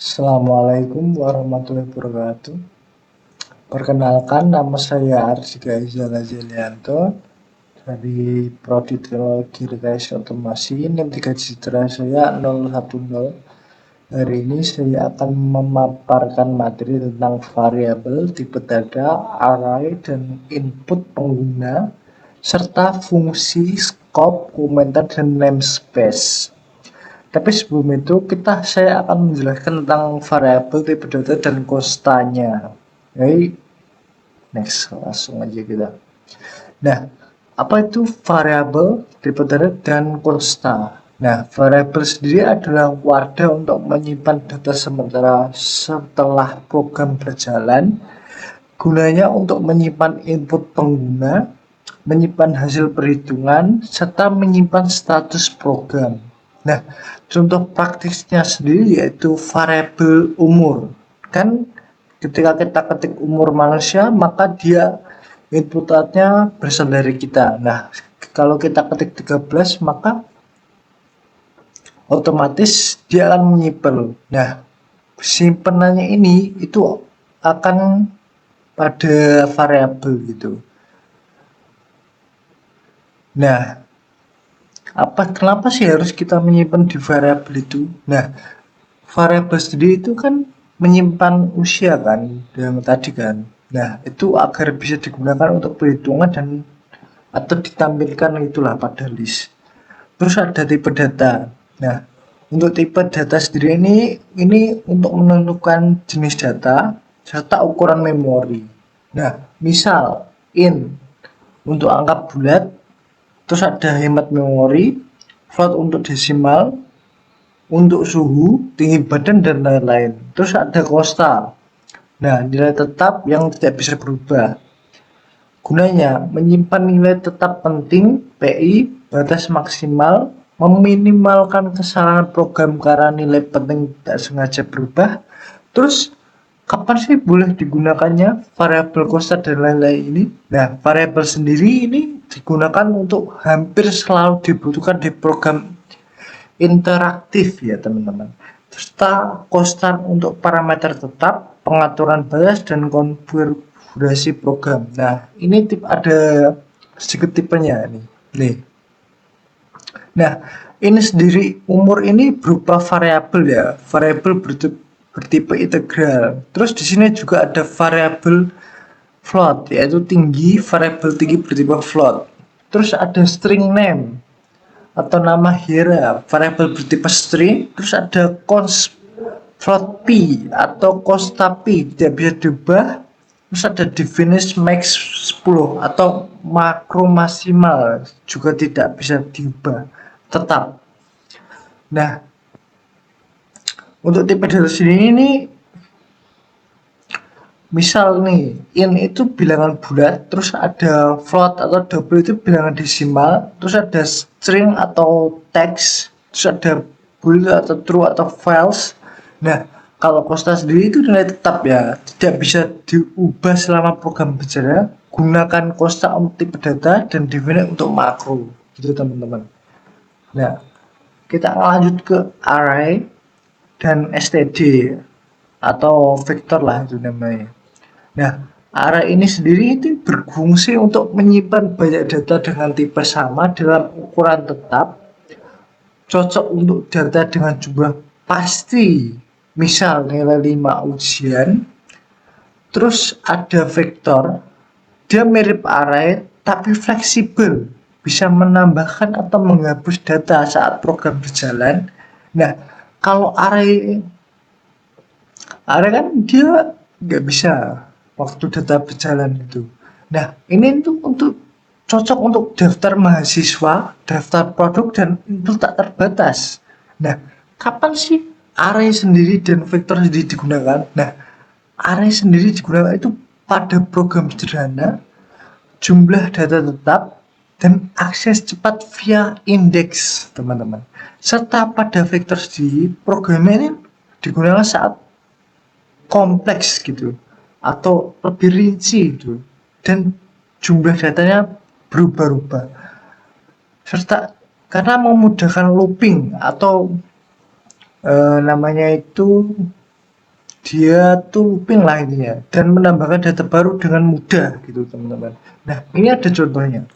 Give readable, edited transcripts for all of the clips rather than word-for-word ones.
Assalamualaikum warahmatullahi wabarakatuh. Perkenalkan, nama saya Arsika Izal Zelianto dari Prodi Teknologi Rekayasa Otomasi. NIM 3 Citra saya 010. Hari ini saya akan memaparkan materi tentang variabel, tipe data, array, dan input pengguna, serta fungsi, scope, komentar, dan namespace. Tapi sebelum itu saya akan menjelaskan tentang variabel, tipe data, dan konstanya. Jadi next, langsung aja kita. Nah, apa itu variabel, tipe data, dan konsta? Nah, variabel sendiri adalah wadah untuk menyimpan data sementara setelah program berjalan. Gunanya untuk menyimpan input pengguna, menyimpan hasil perhitungan, serta menyimpan status program. Nah, contoh praktisnya sendiri yaitu variabel umur. Kan ketika kita ketik umur manusia, maka dia inputnya berasal dari kita. Nah, kalau kita ketik 13, maka otomatis dia akan menyimpan. Nah, simpenannya ini itu akan pada variabel gitu. Nah, kenapa sih harus kita menyimpan di variabel itu? Nah, variabel sendiri itu kan menyimpan usia kan, yang tadi kan. Nah, itu agar bisa digunakan untuk perhitungan dan atau ditampilkan itulah pada list. Terus ada tipe data. Nah, untuk tipe data sendiri ini untuk menentukan jenis data serta ukuran memori. Nah, misal int untuk angka bulat, terus ada hemat memori, float untuk desimal, untuk suhu, tinggi badan, dan lain-lain. Terus ada konsta. Nah, nilai tetap yang tidak bisa berubah. Gunanya menyimpan nilai tetap penting, PI, batas maksimal, meminimalkan kesalahan program karena nilai penting tidak sengaja berubah. Terus kapan sih boleh digunakannya variabel konsta dan lain-lain ini? Nah, variabel sendiri ini digunakan untuk hampir selalu dibutuhkan di program interaktif ya teman-teman. Serta konstan untuk parameter tetap, pengaturan batas, dan konfigurasi program. Nah, ini ada sedikit tipenya nih. Nah, ini sendiri umur ini berupa variabel ya, variabel bertipe integral. Terus di sini juga ada variabel float, yaitu tinggi, variabel tinggi bertipe float. Terus ada string name atau nama hira, variabel bertipe string. Terus ada const float p atau consta p, tidak bisa diubah. Terus ada definite max 10 atau makro maksimal, juga tidak bisa diubah, tetap. Nah, untuk tipe data sini ini misal nih, int itu bilangan bulat, terus ada float atau double itu bilangan desimal, terus ada string atau text, terus ada boolean atau true atau false. Nah, kalau consta sendiri itu nilai tetap ya, tidak bisa diubah selama program berjalan. Gunakan consta untuk tipe data dan definite untuk makro, gitu teman-teman. Nah, kita lanjut ke array dan std atau vektor lah itu namanya. Nah, array ini sendiri itu berfungsi untuk menyimpan banyak data dengan tipe sama dalam ukuran tetap, cocok untuk data dengan jumlah pasti, misal nilai 5 ujian. Terus ada vektor, dia mirip array tapi fleksibel, bisa menambahkan atau menghapus data saat program berjalan. Nah, kalau array kan dia nggak bisa waktu data berjalan itu. Nah, ini untuk cocok untuk daftar mahasiswa, daftar produk, dan itu tak terbatas. Nah, kapan sih array sendiri dan vektor sendiri digunakan? Nah, array sendiri digunakan itu pada program sederhana, jumlah data tetap, dan akses cepat via indeks, teman-teman. Serta pada vektor sendiri, program ini digunakan saat kompleks gitu atau lebih rinci gitu, dan jumlah datanya berubah-ubah, serta karena memudahkan looping atau namanya itu dia tuh looping lah ini ya, dan menambahkan data baru dengan mudah gitu teman-teman. Nah ini ada contohnya.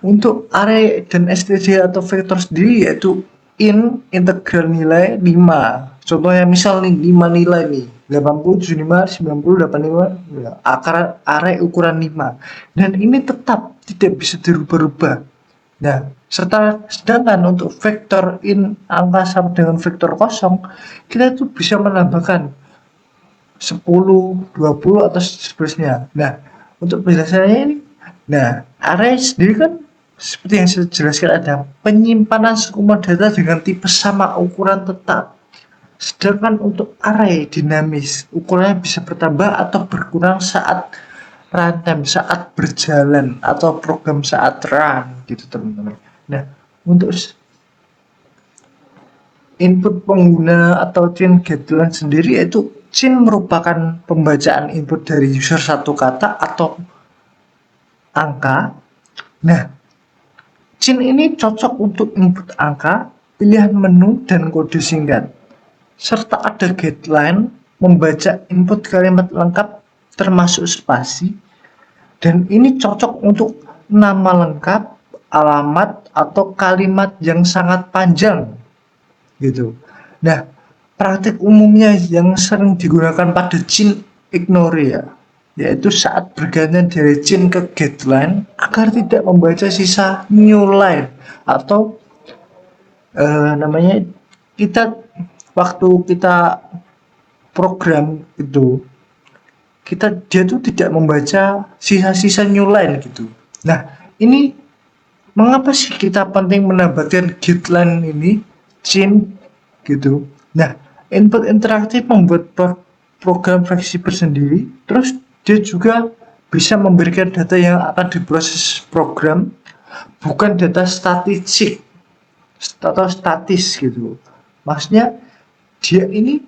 Untuk array dan std atau vektor sendiri yaitu integral nilai 5. Contohnya misal nih 5 nilai nih 80, 75, 90, 85 ya, array ukuran 5. Dan ini tetap tidak bisa dirubah-rubah. Nah, sedangkan untuk vektor in angka sama dengan vektor kosong, kita itu bisa menambahkan 10, 20 atau seterusnya. Nah, untuk penjelasannya ini, nah array sendiri kan seperti yang saya jelaskan ada penyimpanan sekumpul data dengan tipe sama ukuran tetap. Sedangkan untuk array dinamis, ukurannya bisa bertambah atau berkurang saat runtime, saat berjalan atau program saat run gitu teman-teman. Nah, untuk input pengguna atau chain guideline sendiri yaitu chain merupakan pembacaan input dari user satu kata atau angka. Nah, chain ini cocok untuk input angka, pilihan menu, dan kode singkat. Serta ada guideline membaca input kalimat lengkap termasuk spasi. Dan ini cocok untuk nama lengkap, alamat, atau kalimat yang sangat panjang gitu. Nah, praktik umumnya yang sering digunakan pada chain ignore ya, yaitu saat bergantian dari chain ke guideline agar tidak membaca sisa new line atau namanya kita waktu kita program itu dia tuh tidak membaca sisa-sisa new line gitu. Nah, ini mengapa sih kita penting menambahkan guideline ini chain gitu. Nah, input interaktif membuat program fleksibel sendiri, terus dia juga bisa memberikan data yang akan diproses program, bukan data statistik atau statis gitu. Maksudnya dia ini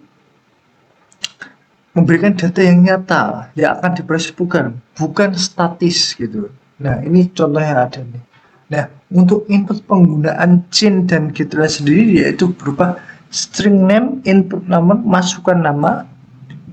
memberikan data yang nyata yang akan diproses bukan statis gitu. Nah, ini contoh yang ada nih. Nah, untuk input penggunaan chain dan guideline sendiri yaitu berupa string name, input nama, masukkan nama,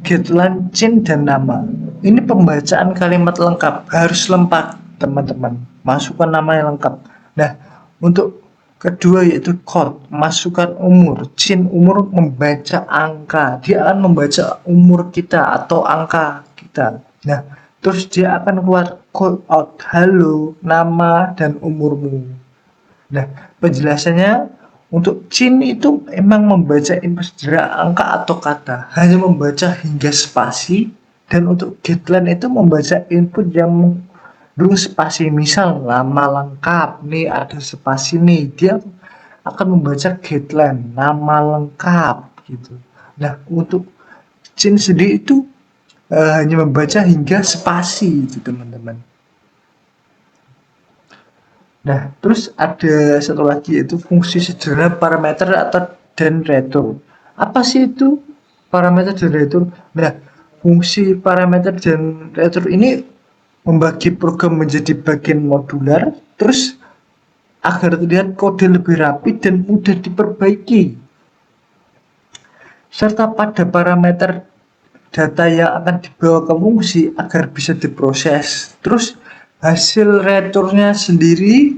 guideline, chain, dan nama. Ini pembacaan kalimat lengkap, harus lengkap teman-teman. Masukkan nama yang lengkap. Nah, untuk kedua yaitu code, masukkan umur. Chain umur membaca angka, dia akan membaca umur kita atau angka kita. Nah, terus dia akan keluar call out halo, nama, dan umurmu. Nah, penjelasannya untuk chain itu emang membaca input angka atau kata, hanya membaca hingga spasi. Dan untuk guideline itu membaca input yang mengandung spasi, misal nama lengkap nih ada spasi nih, dia akan membaca guideline nama lengkap gitu. Nah, untuk chain sendiri itu hanya membaca hingga spasi itu teman-teman. Nah, terus ada satu lagi yaitu fungsi sederhana parameter atau dan return. Apa sih itu parameter dan return? Nah, fungsi parameter dan return ini membagi program menjadi bagian modular, terus agar terlihat kode lebih rapi dan mudah diperbaiki. Serta pada parameter data yang akan dibawa ke fungsi agar bisa diproses. Terus hasil returnnya sendiri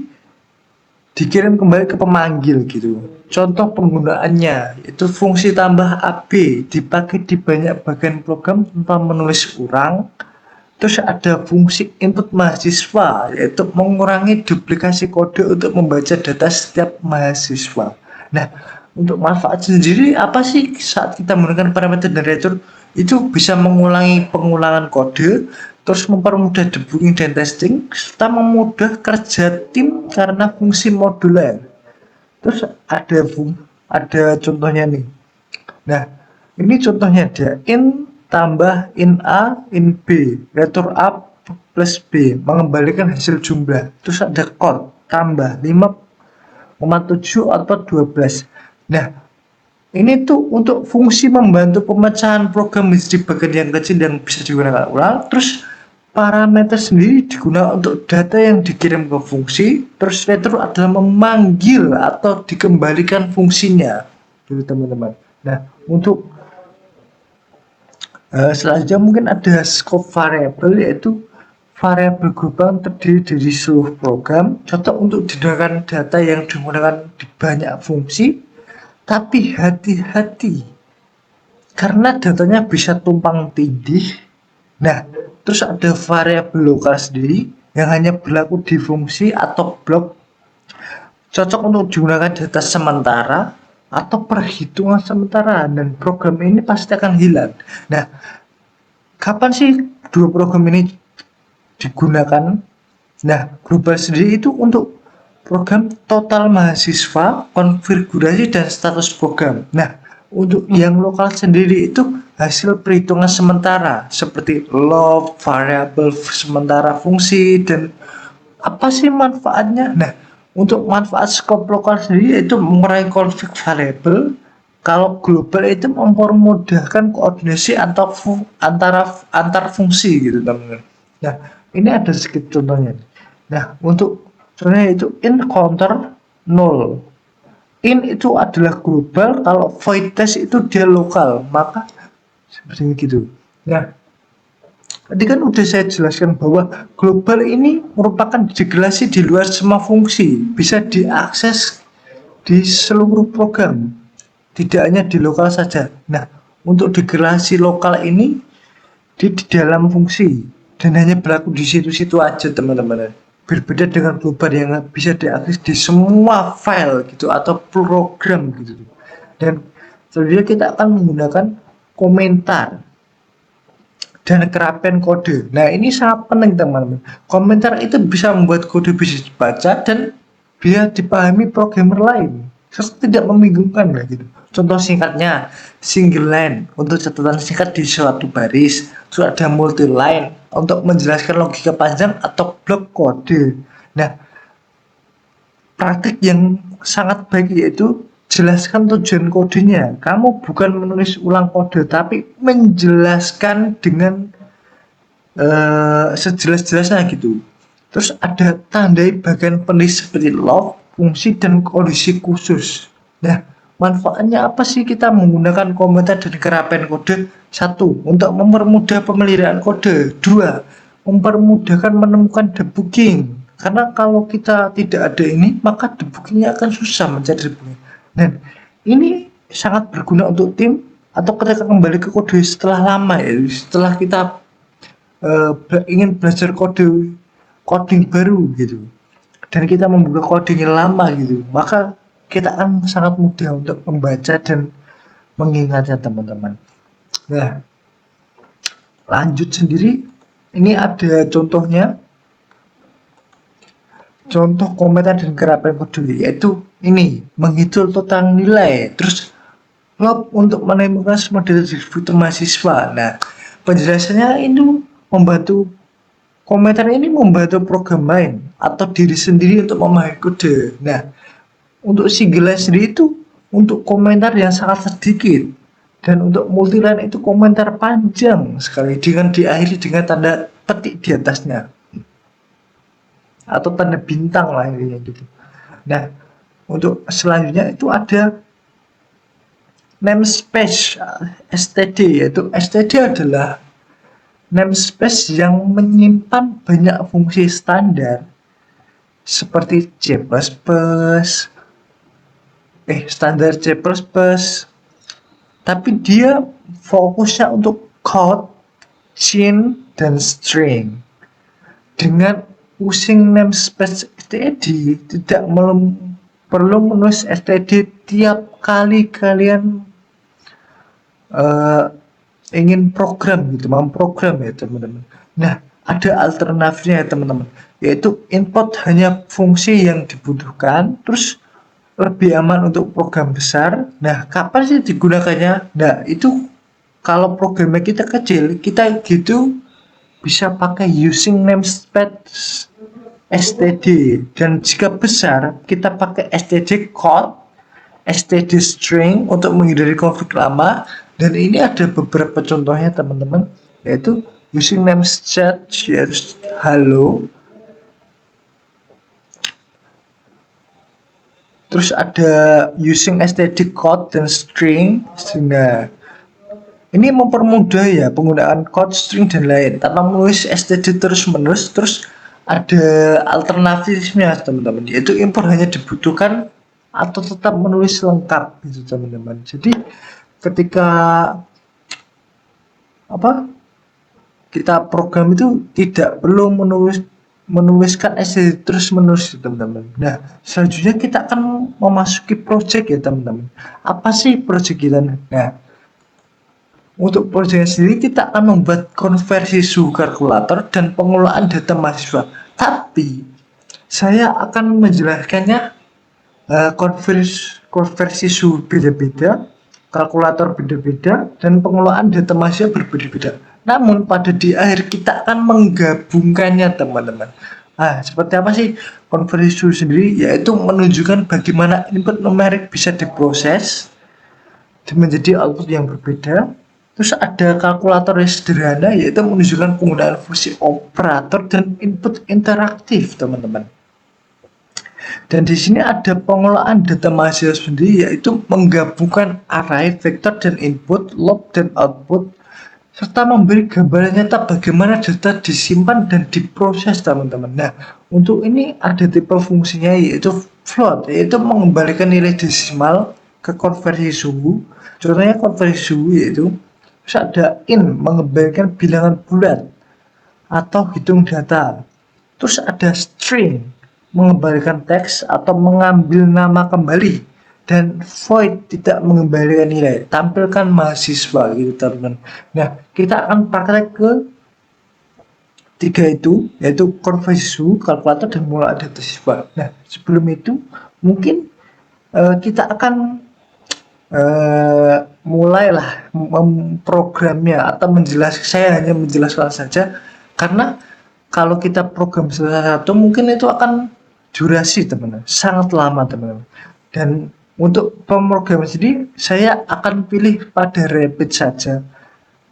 dikirim kembali ke pemanggil gitu. Contoh penggunaannya itu fungsi tambah AB dipakai di banyak bagian program tanpa menulis ulang. Terus ada fungsi input mahasiswa yaitu mengurangi duplikasi kode untuk membaca data setiap mahasiswa. Nah, untuk manfaat sendiri apa sih saat kita menggunakan parameter dan return? Itu bisa mengulangi pengulangan kode, terus mempermudah debugging dan testing, serta memudahkan kerja tim karena fungsi modular. Terus ada contohnya nih. Nah, ini contohnya ada in tambah in A, in B, return A plus B, mengembalikan hasil jumlah. Terus ada code tambah 5,7 atau 12. Nah, ini tuh untuk fungsi membantu pemecahan program menjadi bagian yang kecil dan bisa digunakan ulang. Terus parameter sendiri digunakan untuk data yang dikirim ke fungsi. Terus return adalah memanggil atau dikembalikan fungsinya, gitu teman-teman. Nah, untuk Selanjutnya mungkin ada scope variable, yaitu variabel global terdiri dari seluruh program, cocok untuk digunakan data yang digunakan di banyak fungsi, tapi hati-hati karena datanya bisa tumpang tindih. Nah, terus ada variabel lokal sendiri yang hanya berlaku di fungsi atau blok, cocok untuk digunakan data sementara atau perhitungan sementara, dan program ini pasti akan hilang. Nah, kapan sih dua program ini digunakan? Nah, global sendiri itu untuk program total mahasiswa, konfigurasi, dan status program. Nah, untuk yang lokal sendiri itu hasil perhitungan sementara seperti log, variabel sementara fungsi, dan apa sih manfaatnya? Nah, untuk manfaat scope lokal sendiri itu mengurangi konflik variabel. Kalau global itu mempermudahkan koordinasi antar fungsi gitu teman-teman. Nah, ini ada sedikit contohnya. Nah, untuk contohnya itu in counter null. In itu adalah global, kalau void test itu dia lokal, maka seperti gitu. Nah, tadi kan udah saya jelaskan bahwa global ini merupakan delegasi di luar semua fungsi, bisa diakses di seluruh program, tidak hanya di lokal saja. Nah, untuk delegasi lokal ini di dalam fungsi dan hanya berlaku di situ-situ aja teman-teman. Berbeda dengan global yang bisa diakses di semua file gitu atau program gitu. Dan selanjutnya kita akan menggunakan komentar dan kerapian kode. Nah, ini sangat penting teman-teman. Komentar itu bisa membuat kode bisa dibaca dan bisa dipahami programmer lain, serta tidak membingungkan lah gitu. Contoh singkatnya, single line untuk catatan singkat di suatu baris. Terus ada multi line untuk menjelaskan logika panjang atau blok kode. Nah, praktik yang sangat baik yaitu jelaskan tujuan kodenya. Kamu bukan menulis ulang kode, tapi menjelaskan dengan sejelas-jelasnya gitu. Terus ada tandai bagian penulis seperti log, fungsi, dan kondisi khusus. Nah, manfaatnya apa sih kita menggunakan komentar dan kerapian kode? Satu, untuk mempermudah pemeliharaan kode. Dua, mempermudahkan menemukan debugging. Karena kalau kita tidak ada ini, maka debuggingnya akan susah mencari debugging. Dan ini sangat berguna untuk tim atau ketika kembali ke kode setelah lama ya, setelah kita ingin belajar coding baru gitu, dan kita membuka coding yang lama gitu, maka kita akan sangat mudah untuk membaca dan mengingatnya teman-teman. Nah, lanjut sendiri, ini ada contohnya, contoh komentar dan kerapian kode, yaitu ini menghitung total nilai, terus log untuk menemukan model distributor mahasiswa. Nah, penjelasannya itu membantu, komentar ini membantu program lain atau diri sendiri untuk memahami kode. Nah, untuk single line sendiri itu untuk komentar yang sangat sedikit, dan untuk multi line itu komentar panjang sekali dengan diakhiri dengan tanda petik di atasnya atau tanda bintang lah intinya gitu. Nah, untuk selanjutnya itu ada namespace STD, yaitu STD adalah namespace yang menyimpan banyak fungsi standar seperti C++, standar C++, tapi dia fokusnya untuk code, chain, dan string. Dengan using namespace std, tidak perlu menulis std tiap kali kalian ingin program gitu, memprogram ya teman-teman. Nah, ada alternatifnya ya teman-teman, yaitu input hanya fungsi yang dibutuhkan, terus lebih aman untuk program besar. Nah, kapan sih digunakannya? Nah, itu kalau programnya kita kecil, kita gitu bisa pakai using namespace std, dan jika besar kita pakai std code, std string untuk menghindari konflik lama. Dan ini ada beberapa contohnya teman-teman, yaitu using namespace hello, terus ada using std code dan string. Nah, Ini mempermudah ya penggunaan quote string dan lain tanpa menulis std terus-menerus. Terus ada alternatifnya teman-teman, yaitu import hanya dibutuhkan atau tetap menulis lengkap gitu teman-teman. Jadi ketika kita program itu tidak perlu menuliskan std terus-menerus teman-teman. Nah, selanjutnya kita akan memasuki project ya teman-teman. Apa sih project kita? Nah, untuk proyeknya sendiri kita akan membuat konversi suhu kalkulator dan pengelolaan data mahasiswa. Tapi saya akan menjelaskannya konversi suhu beda-beda, kalkulator beda-beda, dan pengelolaan data mahasiswa berbeda-beda. Namun pada di akhir kita akan menggabungkannya teman-teman. Nah, seperti apa sih konversi suhu sendiri? Yaitu menunjukkan bagaimana input numerik bisa diproses menjadi output yang berbeda. Terus ada kalkulator yang sederhana, yaitu menunjukkan penggunaan fungsi operator dan input interaktif teman-teman. Dan di sini ada pengelolaan data mahasiswa sendiri, yaitu menggabungkan array, vektor dan input, log dan output, serta memberi gambaran nyata bagaimana data disimpan dan diproses teman-teman. Nah, untuk ini ada tipe fungsinya, yaitu float, yaitu mengembalikan nilai desimal ke konversi suhu. Contohnya konversi suhu yaitu terus ada in, mengembalikan bilangan bulat atau hitung data. Terus ada string, mengembalikan teks atau mengambil nama kembali. Dan void, tidak mengembalikan nilai, tampilkan mahasiswa gitu teman-teman. Nah, kita akan praktek ke tiga itu, yaitu konversi suhu, kalkulator, dan pengelolaan data siswa. Nah, sebelum itu mungkin kita akan mulailah memprogramnya atau menjelaskan. Saya hanya menjelaskan saja karena kalau kita program satu mungkin itu akan durasi teman-teman, sangat lama teman-teman. Dan untuk pemrograman sendiri saya akan pilih pada Rapid saja.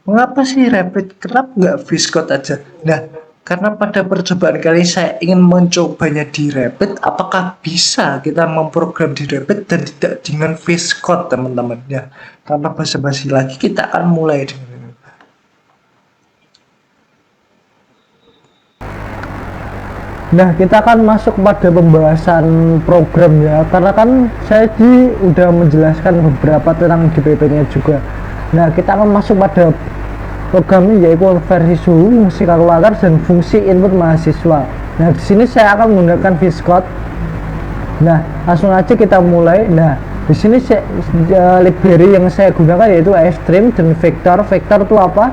Mengapa sih Rapid? Kenapa nggak VS aja? Nah, karena pada percobaan kali saya ingin mencobanya di Rapid, apakah bisa kita memprogram di Rapid dan tidak dengan VS Code teman-teman. Ya, tanpa basa-basi lagi kita akan mulai dengan ini. Nah, kita akan masuk pada pembahasan program ya, karena kan saya udah menjelaskan beberapa tentang DPP-nya juga. Nah, kita akan masuk pada programnya, yaitu konversi suhu, fungsi kalkulator, dan fungsi input mahasiswa. Nah, di sini saya akan menggunakan VS Code. Nah, langsung aja kita mulai. Nah, di sini library yang saya gunakan yaitu ifstream dan vektor. Vektor itu apa?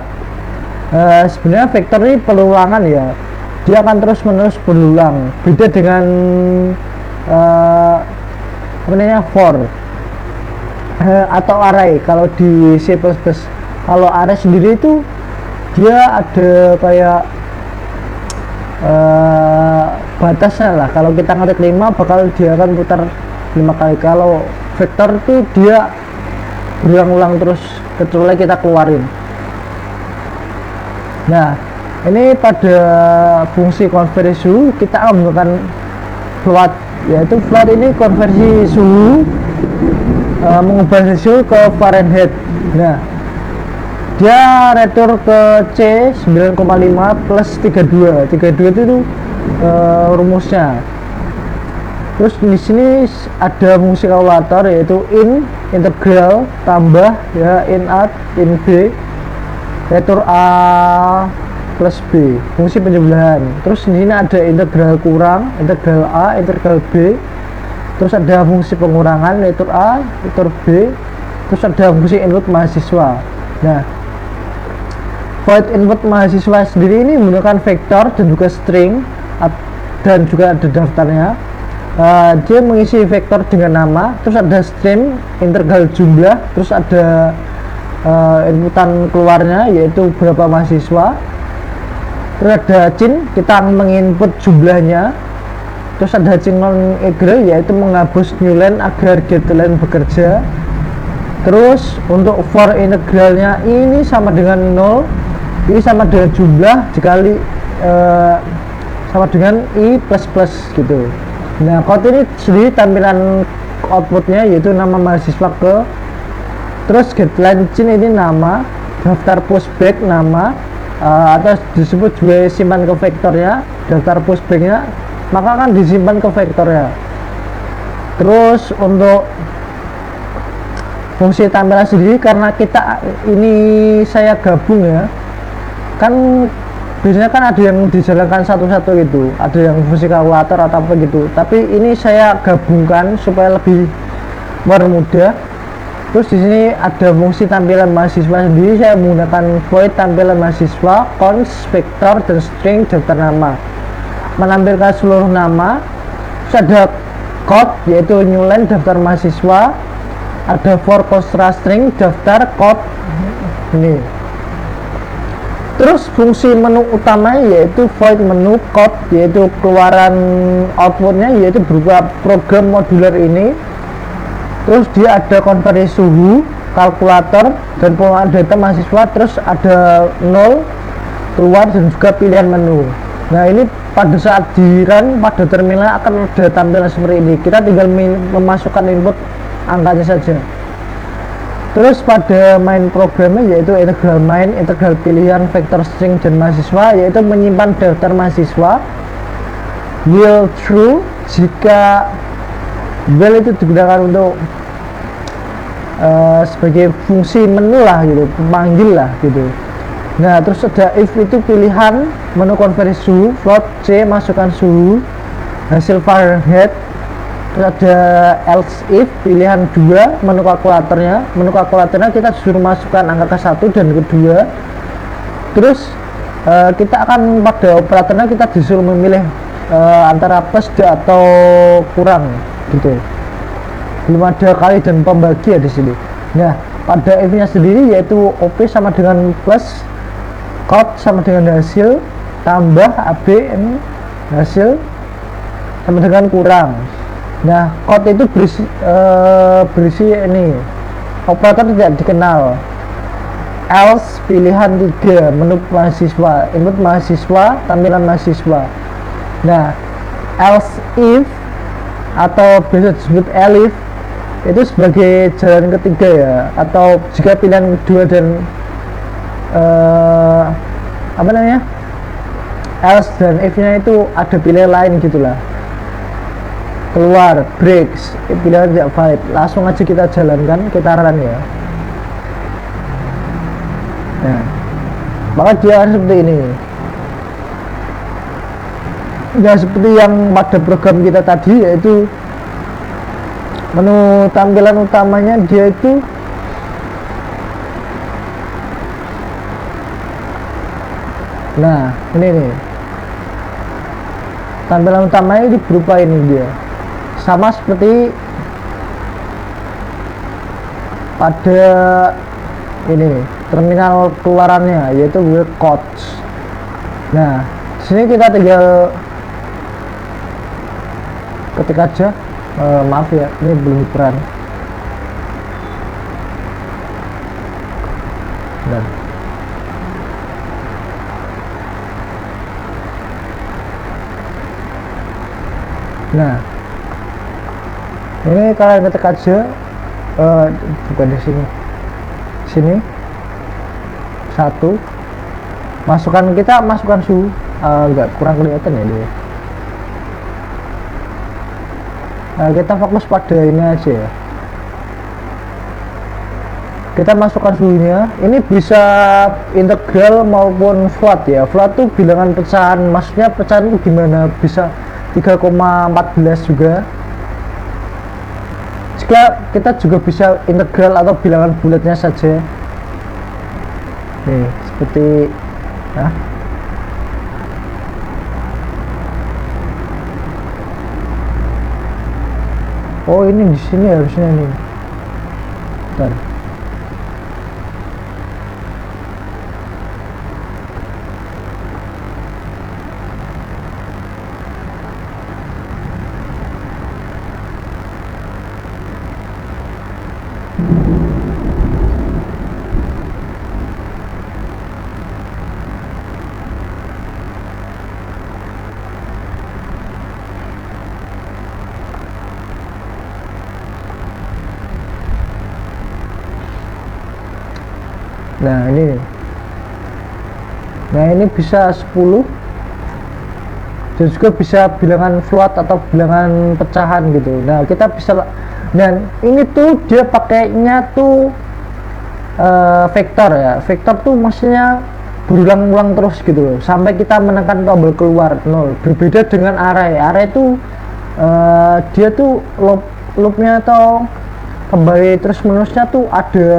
Sebenarnya vektor ini pelulangan ya. Dia akan terus menerus berulang, beda dengan for atau array. Kalau di C++, kalau array sendiri itu dia ada kayak batasnya lah. Kalau kita ngetik 5 bakal dia akan putar 5 kali. Kalau vektor itu dia berulang-ulang terus kecuali kita keluarin. Nah, ini pada fungsi konversi suhu kita akan menggunakan float, yaitu float ini konversi suhu, mengubah suhu ke Fahrenheit. Nah, dia retur ke C 9,5 plus 32. 32 itu rumusnya. Terus di sini ada fungsi kalkulator, yaitu in, integral, tambah ya, in A, in B, retur A plus B, fungsi penjumlahan. Terus di sini ada integral kurang, integral A, integral B. Terus ada fungsi pengurangan, yaitu A, yaitu B. Terus ada fungsi input mahasiswa. Nah, void input mahasiswa sendiri ini menggunakan vektor dan juga string, dan juga ada daftarnya. Dia mengisi vektor dengan nama, terus ada string, integral jumlah, terus ada inputan keluarnya yaitu berapa mahasiswa. Terus ada cin, kita menginput jumlahnya. Terus ada cin non egrel, yaitu menghapus new line agar get line bekerja. Terus untuk for integralnya ini sama dengan 0, ini sama dengan jumlah dikali sama dengan i plus plus gitu. Nah, code ini sendiri tampilan outputnya yaitu nama mahasiswa ke, terus get line cin ini nama, daftar pushback nama, atau disebut juga simpan ke vektornya, daftar pushbacknya, maka akan disimpan ke vektornya. Terus untuk fungsi tampilan sendiri, karena kita ini saya gabung ya, kan biasanya kan ada yang dijalankan satu-satu gitu, ada yang fungsi kalkulator atau apa gitu, tapi ini saya gabungkan supaya lebih mempermudah. Terus di sini ada fungsi tampilan mahasiswa sendiri, saya menggunakan void tampilan mahasiswa, const, vektor, dan string daftar nama, menampilkan seluruh nama. Terus ada code, yaitu new line daftar mahasiswa, ada for const string daftar code ini. Terus fungsi menu utama yaitu void menu code, yaitu keluaran outputnya yaitu berupa program modular ini. Terus dia ada konversi suhu, kalkulator, dan pengelolaan data mahasiswa. Terus ada 0 keluar dan juga pilihan menu. Nah ini pada saat di run pada terminal akan ada tampilan seperti ini, kita tinggal memasukkan input angkanya saja. Terus pada main programnya yaitu integral main, integral pilihan vektor string dan mahasiswa, yaitu menyimpan daftar mahasiswa. Will true jika will itu digunakan untuk sebagai fungsi menu lah gitu, pemanggil lah gitu. Nah terus ada if itu pilihan menu konversi suhu, float C masukkan suhu, hasil Fahrenheit. Terus ada else if pilihan 2 menu kalkulatornya kita disuruh masukkan angka ke 1 dan ke 2. Terus kita akan pada operatornya kita disuruh memilih antara plus atau kurang gitu, belum ada kali dan pembagi ya di sini. Nah pada if nya sendiri yaitu op sama dengan plus, code sama dengan hasil, tambah ab ini hasil sama dengan kurang. Nah code itu berisi ini, operator tidak dikenal, else pilihan 3 menu mahasiswa, input mahasiswa, tampilan mahasiswa. Nah else if atau biasa disebut elif itu sebagai jalan ketiga ya, atau jika pilihan 2 dan apa namanya else dan if nya itu ada pilihan lain gitulah, keluar breaks pilihan tidak valid, langsung aja kita jalankan, kita run ya. Nah maka dia seperti ini ya, seperti yang pada program kita tadi, yaitu menu tampilan utamanya dia itu nah ini nih tampilan utamanya ini berupa ini, dia sama seperti pada ini terminal keluarannya yaitu codes. Nah sini kita tinggal ketik aja, maaf ya ini belum peran. Dan nah ini kalian ketik aja, bukan di sini 1, kita masukkan suhu, enggak kurang kelihatan ya dia. Nah, kita fokus pada ini aja ya, kita masukkan suhunya. Ini bisa integral maupun float ya. Float tuh bilangan pecahan, maksudnya pecahan itu gimana, bisa 3,14 juga. Jika kita juga bisa integral atau bilangan bulatnya saja nih seperti oh ini di sini harusnya nih. Bentar. Nah ini bisa 10, dan juga bisa bilangan float atau bilangan pecahan gitu. Nah kita bisa, dan ini tuh dia pakainya tuh vektor ya. Vektor tuh maksudnya berulang-ulang terus gitu loh, sampai kita menekan tombol keluar 0. Berbeda dengan array. Array itu dia tuh loopnya atau kembali terus menerusnya tuh ada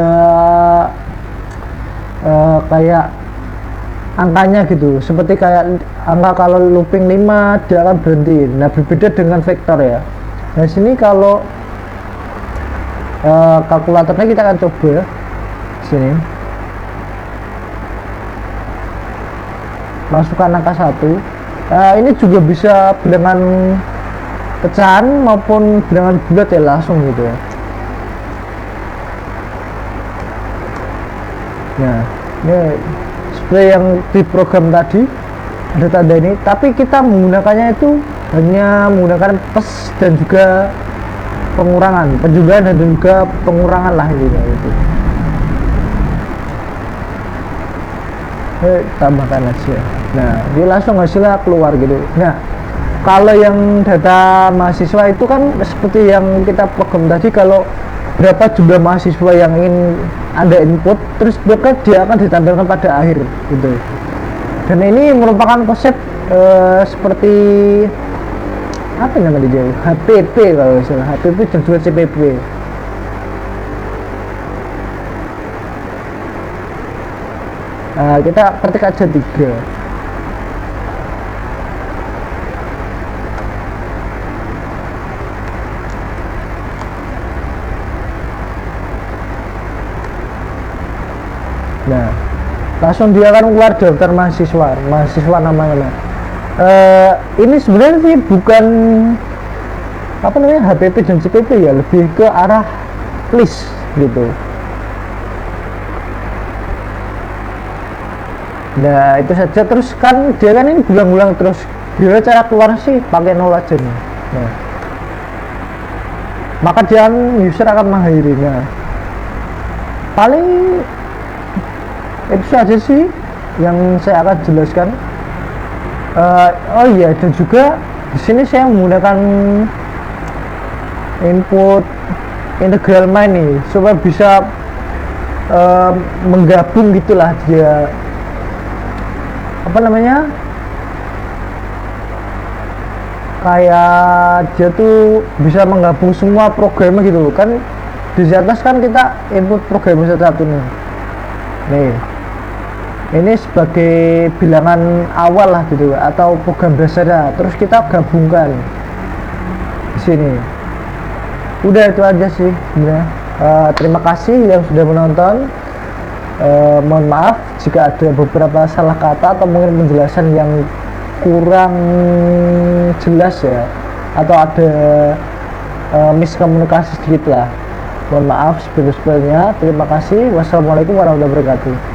kayak angkanya gitu, seperti kayak angka kalau looping 5 dia akan berhenti. Nah berbeda dengan vektor ya. Nah sini kalau kalkulatornya kita akan coba sini, masukkan angka 1. Ini juga bisa bilangan pecahan maupun bilangan bulat ya, langsung gitu ya. Nah ini seperti yang di program tadi ada tanda ini, tapi kita menggunakannya itu hanya menggunakan plus dan juga pengurangan, penjumlahan dan juga pengurangan lah gitu. Tambahkan aja. Nah dia langsung hasilnya keluar gitu. Nah kalau yang data mahasiswa itu kan seperti yang kita program tadi, kalau berapa jumlah mahasiswa yang ingin Anda input, terus maka dia akan ditampilkan pada akhir gitu. Dan ini merupakan konsep seperti apa namanya dia, HPP kalau misalnya HPP dan juga CPP. Kita ketik aja 3. Nah langsung dia akan keluar daftar mahasiswa namanya. Ini sebenarnya sih bukan apa namanya HPP dan CPP ya, lebih ke arah list gitu. Nah itu saja. Terus kan dia kan ini berulang-ulang terus, dia cara keluar sih pakai 0 aja nih. Nah maka dia user akan mengakhiri. Nah paling itu saja sih yang saya akan jelaskan. Oh iya, dan juga di sini saya menggunakan input integral main nih supaya bisa menggabung gitulah, dia apa namanya, kayak dia tuh bisa menggabung semua programnya gitu kan. Di atas kan kita input program satu nih, ini sebagai bilangan awal lah gitu atau program dasarnya, terus kita gabungkan di sini. Udah itu aja sih sebenarnya. Terima kasih yang sudah menonton. Mohon maaf jika ada beberapa salah kata atau mungkin penjelasan yang kurang jelas ya, atau ada miskomunikasi sedikit lah. Mohon maaf sebesar-besarnya. Terima kasih. Wassalamualaikum warahmatullahi wabarakatuh.